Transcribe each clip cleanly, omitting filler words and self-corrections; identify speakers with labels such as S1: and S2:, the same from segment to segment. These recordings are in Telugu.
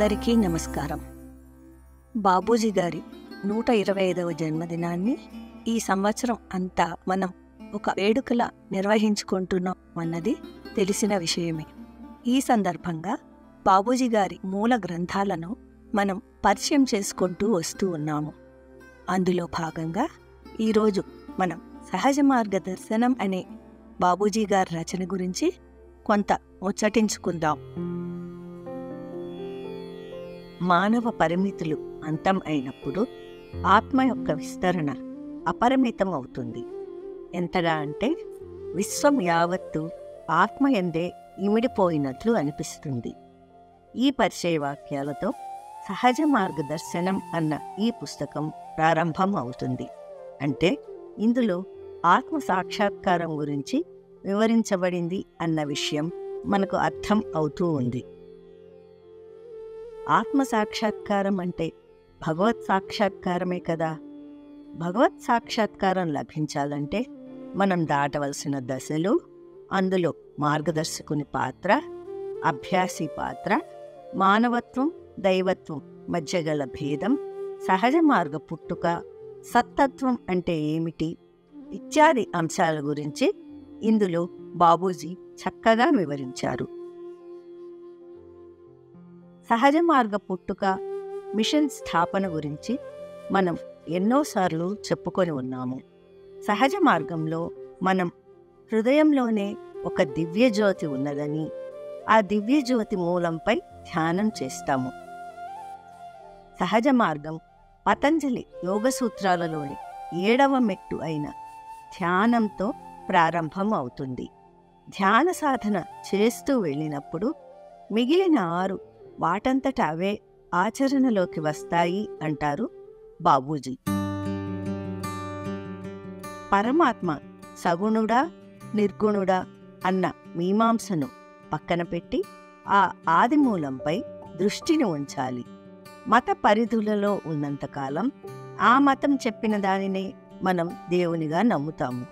S1: అందరికీ నమస్కారం. బాబూజీ గారి 125వ జన్మదినాన్ని ఈ సంవత్సరం అంతా మనం ఒక వేడుకలా నిర్వహించుకుంటున్నాం అన్నది తెలిసిన విషయమే. ఈ సందర్భంగా బాబూజీ గారి మూల గ్రంథాలను మనం పరిచయం చేసుకుంటూ వస్తూ ఉన్నాము. అందులో భాగంగా ఈరోజు మనం సహజ మార్గదర్శనం అనే బాబూజీ గారి రచన గురించి కొంత ముచ్చటించుకుందాం. మానవ పరిమితులు అంతం అయినప్పుడు ఆత్మ యొక్క విస్తరణ అపరిమితం అవుతుంది. ఎంతగా అంటే విశ్వం యావత్తు ఆత్మ ఎందే ఇమిడిపోయినట్లు అనిపిస్తుంది. ఈ పరిచయ వాక్యాలతో సహజ మార్గదర్శనం అన్న ఈ పుస్తకం ప్రారంభం అవుతుంది. అంటే ఇందులో ఆత్మ సాక్షాత్కారం గురించి వివరించబడింది అన్న విషయం మనకు అర్థం అవుతూ ఉంది. ఆత్మ సాక్షాత్కారం అంటే భగవత్ సాక్షాత్కారమే కదా. భగవత్ సాక్షాత్కారం లభించాలంటే మనం దాటవలసిన దశలు, అందులో మార్గదర్శకుని పాత్ర, అభ్యాసి పాత్ర, మానవత్వం దైవత్వం మధ్య గల భేదం, సహజ మార్గ పుట్టుక, సత్తత్వం అంటే ఏమిటి ఇత్యాది అంశాల గురించి ఇందులో బాబూజీ చక్కగా వివరించారు. సహజ మార్గ పుట్టుక, మిషన్ స్థాపన గురించి మనం ఎన్నోసార్లు చెప్పుకొని ఉన్నాము. సహజ మార్గంలో మనం హృదయంలోనే ఒక దివ్యజ్యోతి ఉన్నదని, ఆ దివ్యజ్యోతి మూలంపై ధ్యానం చేస్తాము. సహజ మార్గం పతంజలి యోగ సూత్రాలలోని 7వ మెట్టు అయిన ధ్యానంతో ప్రారంభం అవుతుంది. ధ్యాన సాధన చేస్తూ వెళ్ళినప్పుడు మిగిలిన 6 వాటంతట అవే ఆచరణలోకి వస్తాయి అంటారు బాబూజీ. పరమాత్మ సగుణుడా నిర్గుణుడా అన్న మీమాంసను పక్కన పెట్టి ఆ ఆదిమూలంపై దృష్టిని ఉంచాలి. మత పరిధులలో ఉన్నంతకాలం ఆ మతం చెప్పిన దానినే మనం దేవునిగా నమ్ముతాము.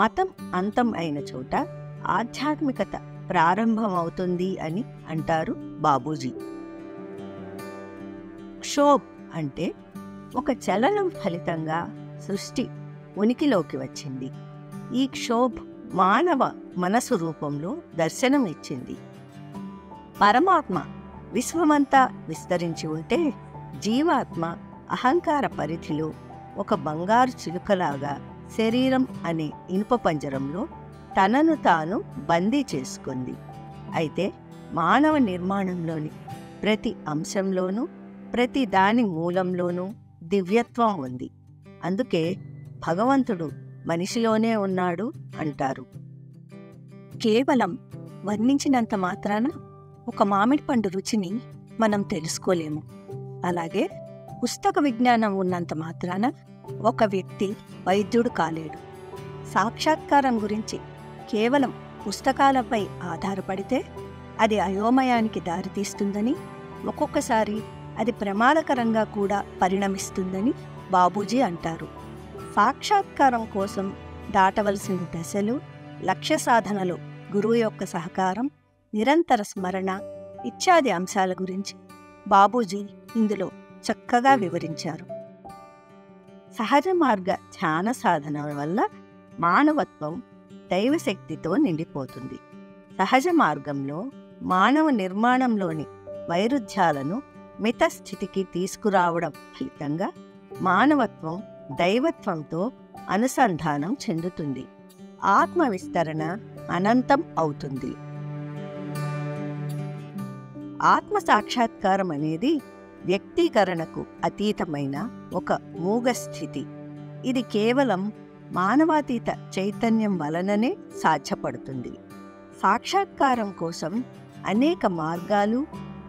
S1: మతం అంతం అయిన చోట ఆధ్యాత్మికత ప్రారంభమవుతుంది అని అంటారు బాబూజీ. క్షోభ్ అంటే ఒక చలనం ఫలితంగా సృష్టి ఉనికిలోకి వచ్చింది. ఈ క్షోభ్ మానవ మనసు రూపంలో దర్శనం ఇచ్చింది. పరమాత్మ విశ్వమంతా విస్తరించి ఉంటే జీవాత్మ అహంకార పరిధిలో ఒక బంగారు చిలుకలాగా శరీరం అనే ఇనుప పంజరంలో తనను తాను బందీ చేసుకుంది. అయితే మానవ నిర్మాణంలోని ప్రతి అంశంలోనూ ప్రతి దాని మూలంలోనూ దివ్యత్వం ఉంది. అందుకే భగవంతుడు మనిషిలోనే ఉన్నాడు అంటారు. కేవలం వర్ణించినంత మాత్రాన ఒక మామిడి పండు రుచిని మనం తెలుసుకోలేము. అలాగే పుస్తక విజ్ఞానం ఉన్నంత మాత్రాన ఒక వ్యక్తి వైద్యుడు కాలేడు. సాక్షాత్కారం గురించి కేవలం పుస్తకాలపై ఆధారపడితే అది అయోమయానికి దారితీస్తుందని, ఒక్కొక్కసారి అది ప్రమాదకరంగా కూడా పరిణమిస్తుందని బాబూజీ అంటారు. సాక్షాత్కారం కోసం దాటవలసిన దశలు, లక్ష్య సాధనలు, గురువు యొక్క సహకారం, నిరంతర స్మరణ ఇత్యాది అంశాల గురించి బాబూజీ ఇందులో చక్కగా వివరించారు. సహజ మార్గ ధ్యాన సాధన వల్ల మానవత్వం దైవశక్తితో నిండిపోతుంది. సహజ మార్గంలో మానవ నిర్మాణంలోని వైరుధ్యాలను మితస్థితికి తీసుకురావడం ఫలితంగా మానవత్వం దైవత్వంతో అనుసంధానం చెందుతుంది. ఆత్మ విస్తరణ అనంతం అవుతుంది. ఆత్మ సాక్షాత్కారం అనేది వ్యక్తీకరణకు అతీతమైన ఒక మూగ స్థితి. ఇది కేవలం మానవాతీత చైతన్యం వలననే సాధ్యపడుతుంది. సాక్షాత్కారం కోసం అనేక మార్గాలు,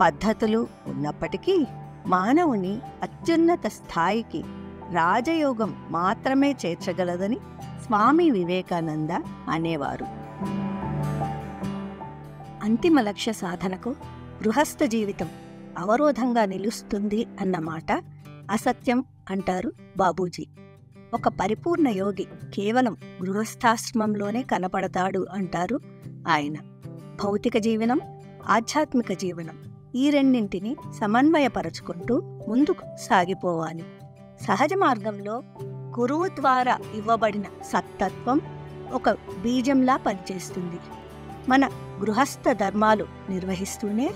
S1: పద్ధతులు ఉన్నప్పటికీ మానవుని అత్యున్నత స్థాయికి రాజయోగం మాత్రమే చేర్చగలదని స్వామి వివేకానంద అనేవారు. అంతిమ లక్ష్య సాధనకు గృహస్థ జీవితం అవరోధంగా నిలుస్తుంది అన్నమాట అసత్యం అంటారు బాబూజీ. ఒక పరిపూర్ణ యోగి కేవలం గృహస్థాశ్రమంలోనే కనపడతాడు అంటారు ఆయన. భౌతిక జీవనం, ఆధ్యాత్మిక జీవనం ఈ రెండింటిని సమన్వయపరచుకుంటూ ముందుకు సాగిపోవాలి. సహజ మార్గంలో గురువు ద్వారా ఇవ్వబడిన సత్తత్వం ఒక బీజంలా పనిచేస్తుంది. మన గృహస్థ ధర్మాలు నిర్వహిస్తూనే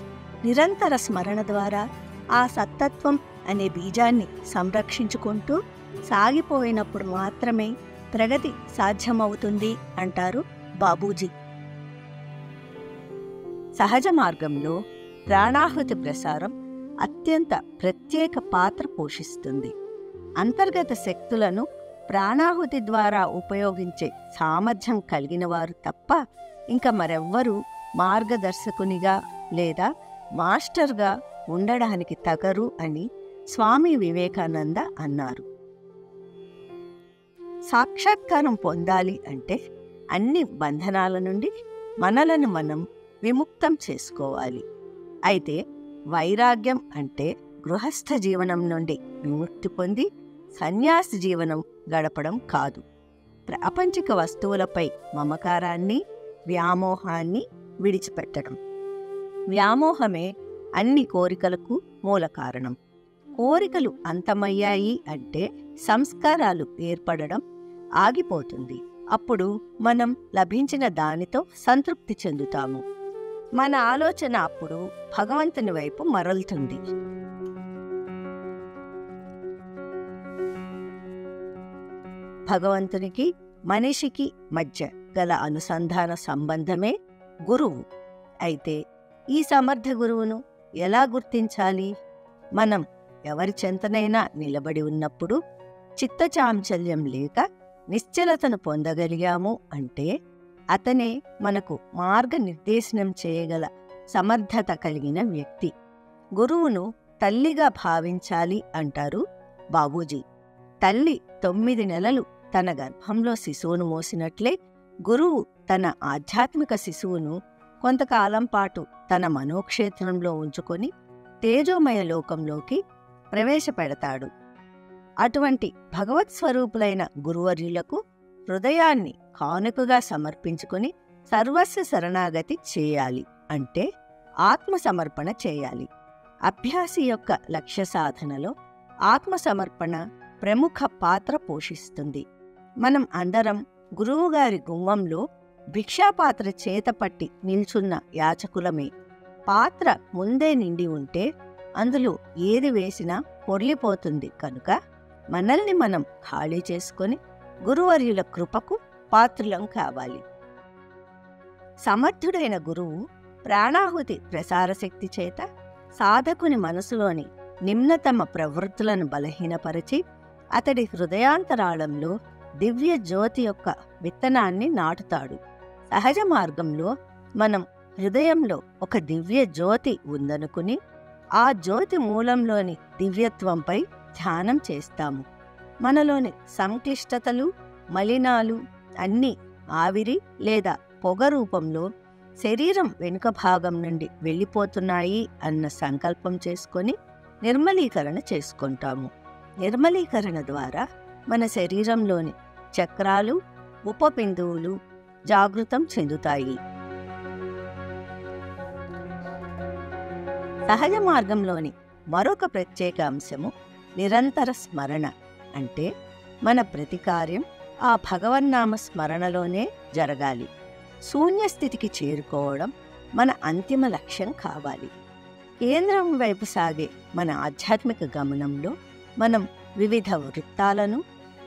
S1: నిరంతర స్మరణ ద్వారా ఆ సత్తత్వం అనే బీజాన్ని సంరక్షించుకుంటూ సాగిపోయినప్పుడు మాత్రమే ప్రగతి సాధ్యమవుతుంది అంటారు బాబూజీ. సహజ మార్గంలో ప్రాణాహుతి ప్రసారం అత్యంత ప్రత్యేక పాత్ర పోషిస్తుంది. అంతర్గత శక్తులను ప్రాణాహుతి ద్వారా ఉపయోగించే సామర్థ్యం కలిగిన వారు తప్ప ఇంకా మరెవ్వరూ మార్గదర్శకునిగా లేదా మాస్టర్గా ఉండడానికి తగరు అని స్వామి వివేకానంద అన్నారు. సాక్షాత్కారం పొందాలి అంటే అన్ని బంధనాల నుండి మనలను మనం విముక్తం చేసుకోవాలి. అయితే వైరాగ్యం అంటే గృహస్థ జీవనం నుండి విముక్తి పొంది సన్యాసి జీవనం గడపడం కాదు. ప్రాపంచిక వస్తువులపై మమకారాన్ని, వ్యామోహాన్ని విడిచిపెట్టడం. వ్యామోహమే అన్ని కోరికలకు మూల కారణం. కోరికలు అంతమయ్యాయి అంటే సంస్కారాలు ఏర్పడడం ఆగిపోతుంది. అప్పుడు మనం లభించిన దానితో సంతృప్తి చెందుతాము. మన ఆలోచన అప్పుడు భగవంతుని వైపు మరలుతుంది. భగవంతునికి మనిషికి మధ్య గల అనుసంధాన సంబంధమే గురువు. అయితే ఈ సమర్థ గురువును ఎలా గుర్తించాలి? మనం ఎవరి చెంతనైనా నిలబడి ఉన్నప్పుడు చిత్తచాంచల్యం లేక నిశ్చలతను పొందగలిగాము అంటే అతనే మనకు మార్గనిర్దేశనం చేయగల సమర్థత కలిగిన వ్యక్తి. గురువును తల్లిగా భావించాలి అంటారు బాబూజీ. తల్లి 9 నెలలు తన గర్భంలో శిశువును మోసినట్లే గురువు తన ఆధ్యాత్మిక శిశువును కొంతకాలం పాటు తన మనోక్షేత్రంలో ఉంచుకొని తేజోమయ లోకంలోకి ప్రవేశపెడతాడు. అటువంటి భగవత్ స్వరూపులైన గురువర్యులకు హృదయాన్ని కానుకగా సమర్పించుకొని సర్వస్వ శరణాగతి చేయాలి. అంటే ఆత్మసమర్పణ చేయాలి. అభ్యాసి యొక్క లక్ష్య సాధనలో ఆత్మసమర్పణ ప్రముఖ పాత్ర పోషిస్తుంది. మనం అందరం గురువుగారి గుమ్మంలో భిక్షాపాత్ర చేతపట్టి నిల్చున్న యాచకులమే. పాత్ర ముందే నిండి ఉంటే అందులో ఏది వేసినా పొర్లిపోతుంది. కనుక మనల్ని మనం ఖాళీ చేసుకొని గురువర్యుల కృపకు పాత్రులం కావాలి. సమర్థుడైన గురువు ప్రాణాహుతి ప్రసారశక్తి చేత సాధకుని మనసులోని నిమ్నతమ ప్రవృత్తులను బలహీనపరిచి అతడి హృదయాంతరాళంలో దివ్య జ్యోతి యొక్క విత్తనాన్ని నాటుతాడు. సహజ మార్గంలో మనం హృదయంలో ఒక దివ్య జ్యోతి ఉందనుకుని ఆ జ్యోతి మూలంలోని దివ్యత్వంపై ధ్యానం చేస్తాము. మనలోని సంక్లిష్టతలు, మలినాలు అన్నీ ఆవిరి లేదా పొగ రూపంలో శరీరం వెనుక భాగం నుండి వెళ్ళిపోతున్నాయి అన్న సంకల్పం చేసుకొని నిర్మలీకరణ చేసుకుంటాము. నిర్మలీకరణ ద్వారా మన శరీరంలోని చక్రాలు, ఉపబిందువులు జాగృతం చెందుతాయి. సహజ మార్గంలోని మరొక ప్రత్యేక అంశము నిరంతర స్మరణ. అంటే మన ప్రతి కార్యం ఆ భగవన్నామ స్మరణలోనే జరగాలి. శూన్యస్థితికి చేరుకోవడం మన అంతిమ లక్ష్యం కావాలి. కేంద్రం వైపు సాగే మన ఆధ్యాత్మిక గమనంలో మనం వివిధ వృత్తాలను,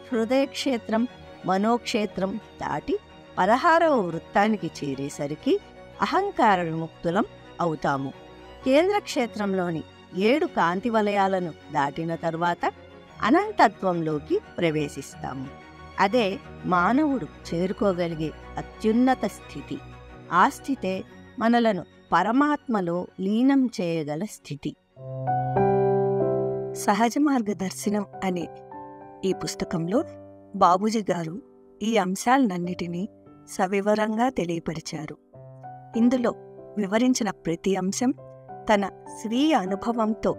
S1: హృదయక్షేత్రం, మనోక్షేత్రం దాటి 16వ వృత్తానికి చేరేసరికి అహంకార విముక్తులం అవుతాము. కేంద్రక్షేత్రంలోని 7 కాంతి వలయాలను దాటిన తర్వాత అనంతత్వంలోకి ప్రవేశిస్తాము. అదే మానవుడు చేరుకోగలిగే అత్యున్నత స్థితి. ఆ స్థితే మనలను పరమాత్మలో లీనం చేయగల స్థితి. సహజ మార్గదర్శనం అనే ఈ పుస్తకంలో బాబూజీ గారు ఈ అంశాలన్నిటినీ సవివరంగా తెలియపరిచారు. ఇందులో వివరించిన ప్రతి అంశం తన స్వీయ అనుభవంతో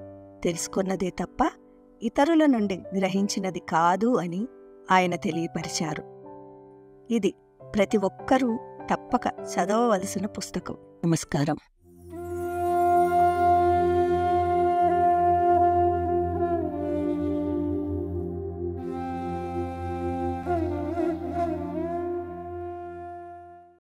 S1: తెలుసుకున్నదే తప్ప ఇతరుల నుండి గ్రహించినది కాదు అని ఆయన తెలియపరిచారు. ఇది ప్రతి ఒక్కరూ తప్పక చదవవలసిన పుస్తకం. నమస్కారం.